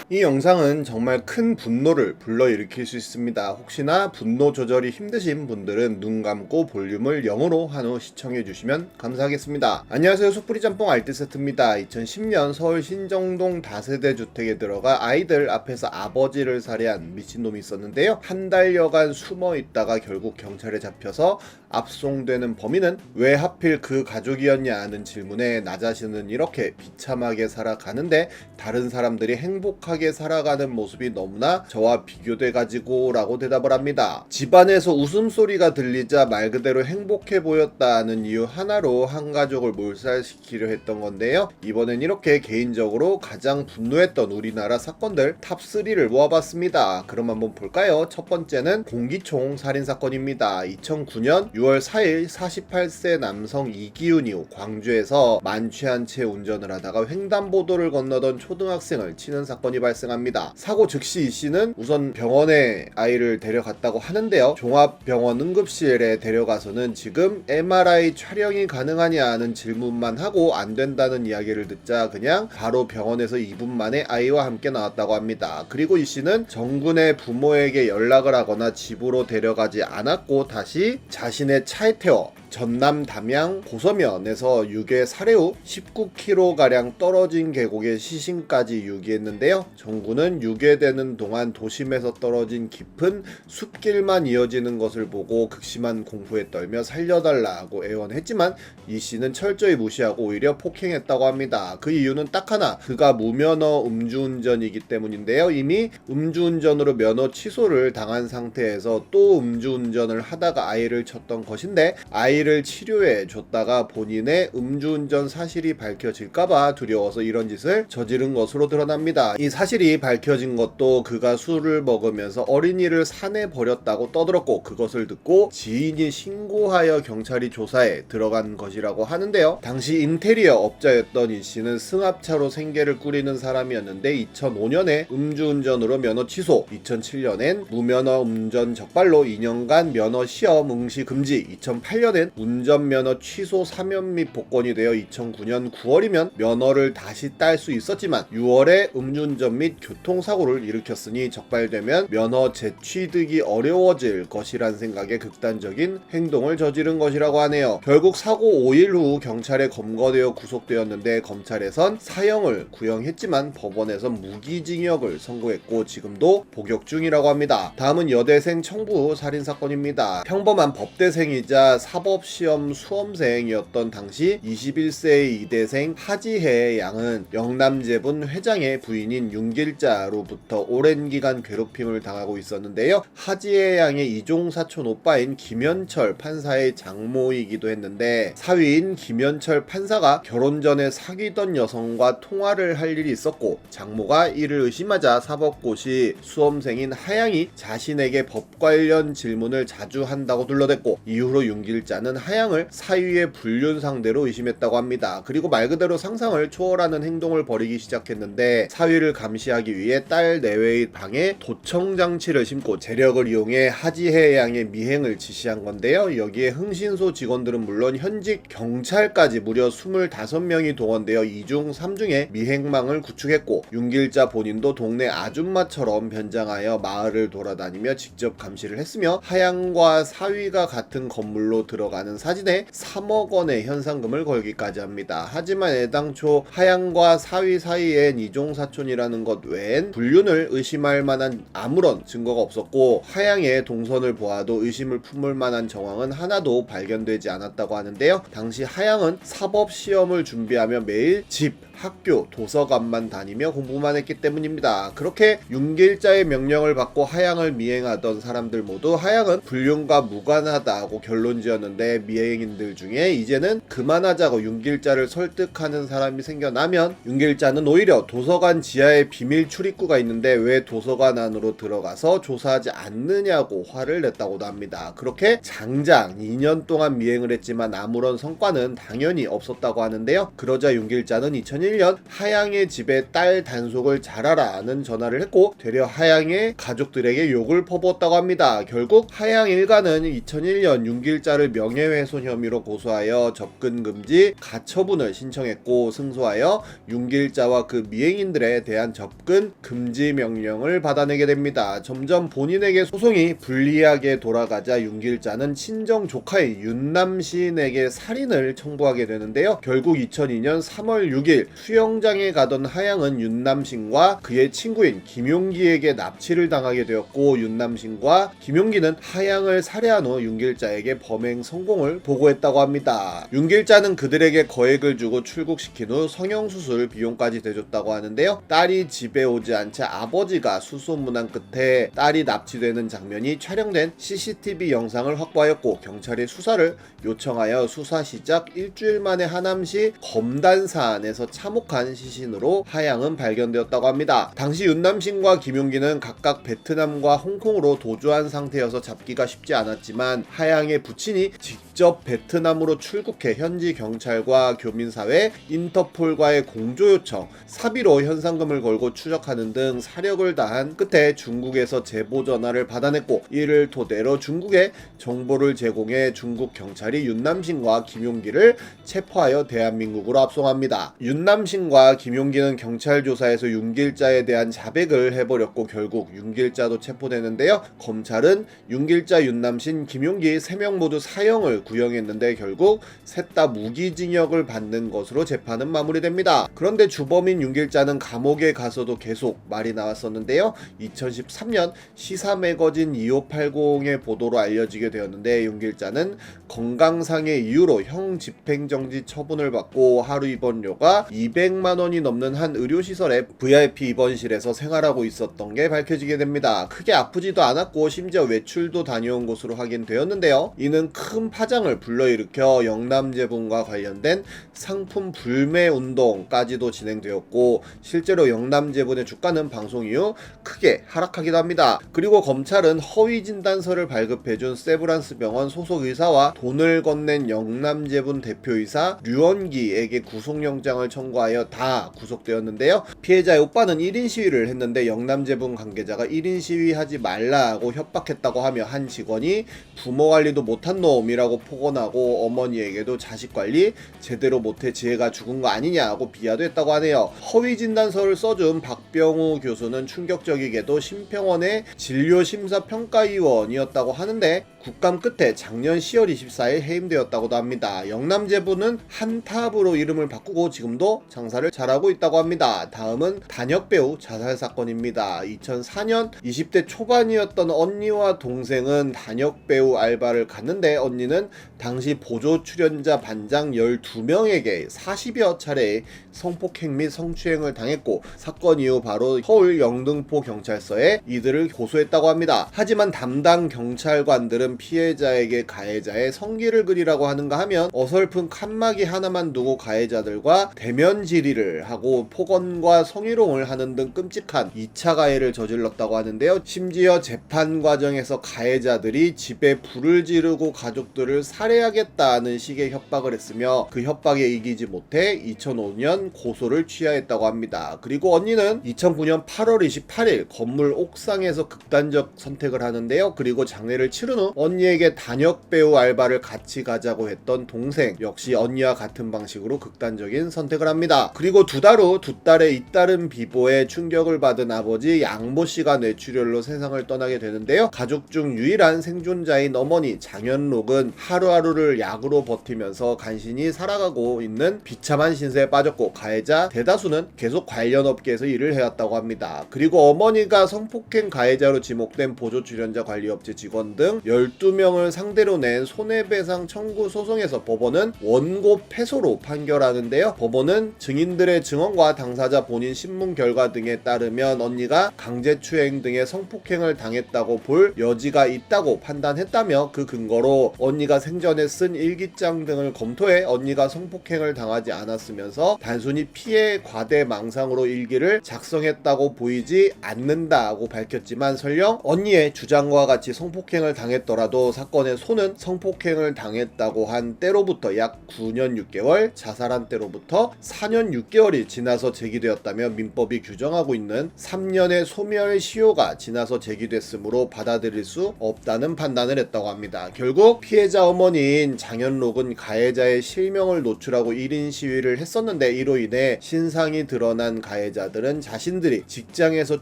이 영상은 정말 큰 분노를 불러일으킬 수 있습니다. 혹시나 분노 조절이 힘드신 분들은 눈 감고 볼륨을 0으로 한 후 시청해 주시면 감사하겠습니다. 안녕하세요, 숯불이 짬뽕 알뜰세트입니다. 2010년 서울 신정동 다세대 주택에 들어가 아이들 앞에서 아버지를 살해한 미친놈이 있었는데요. 한 달여간 숨어 있다가 결국 경찰에 잡혀서 압송되는 범인은 왜 하필 그 가족이었냐 하는 질문에 나 자신은 이렇게 비참하게 살아가는데 다른 사람들이 행복하게 살아가는 모습이 너무나 저와 비교돼가지고 라고 대답을 합니다. 집안에서 웃음소리가 들리자 말 그대로 행복해 보였다는 이유 하나로 한 가족을 몰살시키려 했던 건데요. 이번엔 이렇게 개인적으로 가장 분노했던 우리나라 사건들 탑3를 모아봤습니다. 그럼 한번 볼까요? 첫 번째는 공기총 살인사건입니다. 2009년 6월 4일 48세 남성 이기훈이 광주에서 만취한 채 운전을 하다가 횡단보도를 건너던 초등학생을 치는 사건이 발생합니다. 사고 즉시 이 씨는 우선 병원에 아이를 데려갔다고 하는데요. 종합병원 응급실에 데려가서는 지금 MRI 촬영이 가능하냐 하는 질문만 하고 안 된다는 이야기를 듣자 그냥 바로 병원에서 2분 만에 아이와 함께 나왔다고 합니다. 그리고 이 씨는 정군의 부모에게 연락을 하거나 집으로 데려가지 않았고 다시 자신의 차에 태워 전남 담양 고서면에서 유괴 살해 후 19km가량 떨어진 계곡에 시신까지 유기했는데요. 정군은 유괴되는 동안 도심에서 떨어진 깊은 숲길만 이어지는 것을 보고 극심한 공포에 떨며 살려달라고 애원했지만 이 씨는 철저히 무시하고 오히려 폭행했다고 합니다. 그 이유는 딱 하나, 그가 무면허 음주운전이기 때문인데요. 이미 음주운전으로 면허 취소를 당한 상태에서 또 음주운전을 하다가 아이를 쳤던 것인데 아이를 치료해 줬다가 본인의 음주운전 사실이 밝혀질까봐 두려워서 이런 짓을 저지른 것으로 드러납니다. 이 사실이 밝혀진 것도 그가 술을 먹으면서 어린이를 산에 버렸다고 떠들었고 그것을 듣고 지인이 신고하여 경찰이 조사에 들어간 것이라고 하는데요. 당시 인테리어 업자였던 이 씨는 승합차로 생계를 꾸리는 사람이었는데 2005년에 음주운전으로 면허 취소, 2007년엔 무면허 운전 적발로 2년간 면허 시험 응시 금지, 2008년엔 운전면허 취소 사면 및 복권이 되어 2009년 9월이면 면허를 다시 딸 수 있었지만 6월에 음주운전 및 교통사고를 일으켰으니 적발되면 면허 재취득이 어려워질 것이란 생각에 극단적인 행동을 저지른 것이라고 하네요. 결국 사고 5일 후 경찰에 검거되어 구속되었는데 검찰에선 사형을 구형했지만 법원에선 무기징역을 선고했고 지금도 복역 중이라고 합니다. 다음은 여대생 청부 살인사건입니다. 평범한 법대생이자 사법시험 수험생이었던 당시 21세의 이대생 하지혜 양은 영남제분 회장의 부인인 윤길자로부터 오랜 기간 괴롭힘을 당하고 있었는데요. 하지혜 양의 이종사촌 오빠인 김현철 판사의 장모이기도 했는데 사위인 김현철 판사가 결혼 전에 사귀던 여성과 통화를 할 일이 있었고 장모가 이를 의심하자 사법고시 수험생인 하양이 자신에게 법 관련 질문을 자주 한다고 둘러댔고 이후로 윤길자는 하양을 사위의 불륜 상대로 의심했다고 합니다. 그리고 말 그대로 상상을 초월하는 행동을 벌이기 시작했는데 사위를 감시하기 위해 딸 내외의 방에 도청장치를 심고 재력을 이용해 하지혜 양의 미행을 지시한 건데요. 여기에 흥신소 직원들은 물론 현직 경찰까지 무려 25명이 동원되어 2중 3중의 미행망을 구축했고 윤길자 본인도 동네 아줌마처럼 변장하여 마을을 돌아다니며 직접 감시를 했으며 하양과 사위가 같은 건물로 들어가는 사진에 3억 원의 현상금을 걸기까지 합니다. 하지만 애당초 하양과 사위 사이엔 이종사촌이라는 것 외엔 불륜을 의심할 만한 아무런 증거가 없었고 하양의 동선을 보아도 의심을 품을 만한 정황은 하나도 발견되지 않았다고 하는데요. 당시 하양은 사법시험을 준비하며 매일 집, 학교, 도서관만 다니며 공부만 했기 때문입니다. 그렇게 윤길자의 명령을 받고 하양을 미행하던 사람들 모두 하양은 불륜과 무관하다고 결론지었는데 미행인들 중에 이제는 그만하자고 윤길자를 설득하는 사람이 생겨나면 윤길자는 오히려 도서관 지하에 비밀 출입구가 있는데 왜 도서관 안으로 들어가서 조사하지 않느냐고 화를 냈다고도 합니다. 그렇게 장장 2년 동안 미행을 했지만 아무런 성과는 당연히 없었다고 하는데요. 그러자 윤길자는 2000년 2001년 하양의 집에 딸 단속을 잘하라는 전화를 했고 되려 하양의 가족들에게 욕을 퍼부었다고 합니다. 결국 하양 일가는 2001년 윤길자를 명예훼손 혐의로 고소하여 접근 금지 가처분을 신청했고 승소하여 윤길자와 그 미행인들에 대한 접근 금지 명령을 받아내게 됩니다. 점점 본인에게 소송이 불리하게 돌아가자 윤길자는 친정 조카인 윤남신에게 살인을 청구하게 되는데요. 결국 2002년 3월 6일 수영장에 가던 하양은 윤남신과 그의 친구인 김용기에게 납치를 당하게 되었고 윤남신과 김용기는 하양을 살해한 후 윤길자에게 범행 성공을 보고했다고 합니다. 윤길자는 그들에게 거액을 주고 출국시킨 후 성형수술 비용까지 대줬다고 하는데요. 딸이 집에 오지 않자 아버지가 수소문한 끝에 딸이 납치되는 장면이 촬영된 CCTV 영상을 확보하였고 경찰이 수사를 요청하여 수사 시작 일주일 만에 하남시 검단산에서 참혹한 시신으로 하양은 발견되었다고 합니다. 당시 윤남신과 김용기는 각각 베트남과 홍콩으로 도주한 상태여서 잡기가 쉽지 않았지만 하양의 부친이 직접 베트남으로 출국해 현지 경찰과 교민사회, 인터폴과의 공조 요청, 사비로 현상금을 걸고 추적하는 등 사력을 다한 끝에 중국에서 제보 전화를 받아냈고 이를 토대로 중국에 정보를 제공해 중국 경찰이 윤남신과 김용기를 체포하여 대한민국으로 압송합니다. 윤남신과 김용기는 경찰 조사에서 윤길자에 대한 자백을 해버렸고 결국 윤길자도 체포되는데요. 검찰은 윤길자, 윤남신, 김용기 3명 모두 사형을 구형했는데 결국 셋 다 무기징역을 받는 것으로 재판은 마무리됩니다. 그런데 주범인 윤길자는 감옥에 가서도 계속 말이 나왔었는데요. 2013년 시사 매거진 2580의 보도로 알려지게 되었는데 윤길자는 건강상의 이유로 형 집행정지 처분을 받고 하루 입원료가 200만 원이 넘는 한 의료시설의 VIP 입원실에서 생활하고 있었던 게 밝혀지게 됩니다. 크게 아프지도 않았고 심지어 외출도 다녀온 것으로 확인되었는데요. 이는 큰 파장을 불러일으켜 영남제분과 관련된 상품 불매 운동까지도 진행되었고 실제로 영남제분의 주가는 방송 이후 크게 하락하기도 합니다. 그리고 검찰은 허위 진단서를 발급해준 세브란스 병원 소속 의사와 돈을 건넨 영남제분 대표이사 류원기에게 구속영장을 청구하여 다 구속되었는데요. 피해자의 오빠는 1인 시위를 했는데 영남제분 관계자가 1인 시위하지 말라고 협박했다고 하며 한 직원이 부모 관리도 못한 놈이라고 폭언하고 어머니에게도 자식 관리 제대로 못해 지혜가 죽은 거 아니냐고 비하도 했다고 하네요. 허위 진단서를 써준 박병우 교수는 충격적이게도 심평원의 진료심사평가위원이었다고 하는데 국감 끝에 작년 10월 24일 해임되었다고도 합니다. 영남제부는 한탑으로 이름을 바꾸고 지금도 장사를 잘하고 있다고 합니다. 다음은 단역배우 자살 사건입니다. 2004년 20대 초반이었던 언니와 동생은 단역배우 알바를 갔는데 언니는 당시 보조 출연자 반장 12명에게 40여 차례의 성폭행 및 성추행을 당했고 사건 이후 바로 서울 영등포 경찰서에 이들을 고소했다고 합니다. 하지만 담당 경찰관들은 피해자에게 가해자의 성기를 그리라고 하는가 하면 어설픈 칸막이 하나만 두고 가해자들과 대면 질의를 하고 폭언과 성희롱을 하는 등 끔찍한 2차 가해를 저질렀다고 하는데요. 심지어 재판 과정에서 가해자들이 집에 불을 지르고 가족들을 살해하겠다는 식의 협박을 했으며 그 협박에 이기지 못해 2005년 고소를 취하했다고 합니다. 그리고 언니는 2009년 8월 28일 건물 옥상에서 극단적 선택을 하는데요. 그리고 장례를 치른 후 언니에게 단역배우 알바를 같이 가자고 했던 동생 역시 언니와 같은 방식으로 극단적인 선택을 합니다. 그리고 2달 후 두 딸의 잇따른 비보에 충격을 받은 아버지 양모씨가 뇌출혈로 세상을 떠나게 되는데요. 가족 중 유일한 생존자인 어머니 장현록은 하루하루를 약으로 버티면서 간신히 살아가고 있는 비참한 신세에 빠졌고 가해자 대다수는 계속 관련 업계에서 일을 해왔다고 합니다. 그리고 어머니가 성폭행 가해자로 지목된 보조 출연자 관리업체 직원 등 12명을 상대로 낸 손해배상 청구 소송에서 법원은 원고 패소로 판결하는데요. 법원은 증인들의 증언과 당사자 본인 신문 결과 등에 따르면 언니가 강제추행 등의 성폭행을 당했다고 볼 여지가 있다고 판단했다며 그 근거로 언니가 생존 전에 쓴 일기장 등을 검토해 언니가 성폭행을 당하지 않았으면서 단순히 피해 과대망상으로 일기를 작성했다고 보이지 않는다고 밝혔지만, 설령 언니의 주장과 같이 성폭행을 당했더라도 사건의 소는 성폭행을 당했다고 한 때로부터 약 9년 6개월, 자살한 때로부터 4년 6개월이 지나서 제기되었다며 민법이 규정하고 있는 3년의 소멸시효가 지나서 제기됐으므로 받아들일 수 없다는 판단을 했다고 합니다. 결국 피해자 어머니인 장현록은 가해자의 실명을 노출하고 1인 시위를 했었는데, 이로 인해 신상이 드러난 가해자들은 자신들이 직장에서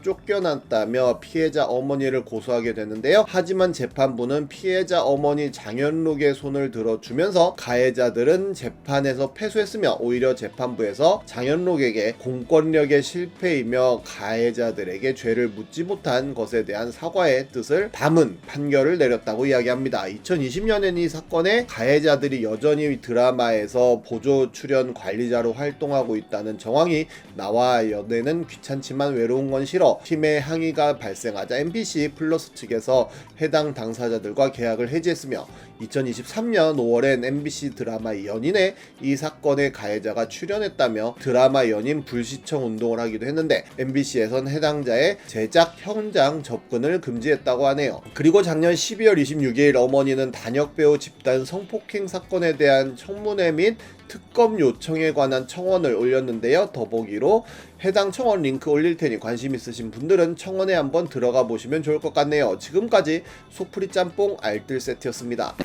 쫓겨났다며 피해자 어머니를 고소하게 됐는데요. 하지만 재판부는 피해자 어머니 장현록의 손을 들어주면서 가해자들은 재판에서 패소했으며, 오히려 재판부에서 장현록에게 공권력의 실패이며 가해자들에게 죄를 묻지 못한 것에 대한 사과의 뜻을 담은 판결을 내렸다고 이야기합니다. 2020년엔 이 사건의 가해자들이 여전히 드라마에서 보조 출연 관리자로 활동하고 있다는 정황이 나와 연애는 귀찮지만 외로운 건 싫어 팀의 항의가 발생하자 MBC 플러스 측에서 해당 당사자들과 계약을 해지했으며, 2023년 5월엔 MBC 드라마 연인에 이 사건의 가해자가 출연했다며 드라마 연인 불시청 운동을 하기도 했는데, MBC에선 해당자의 제작 현장 접근을 금지했다고 하네요. 그리고 작년 12월 26일 어머니는 단역배우 집단 성폭행 사건에 대한 청문회 및 특검 요청에 관한 청원을 올렸는데요. 더보기로 해당 청원 링크 올릴 테니 관심 있으신 분들은 청원에 한번 들어가 보시면 좋을 것 같네요. 지금까지 소프리 짬뽕 알뜰 세트였습니다.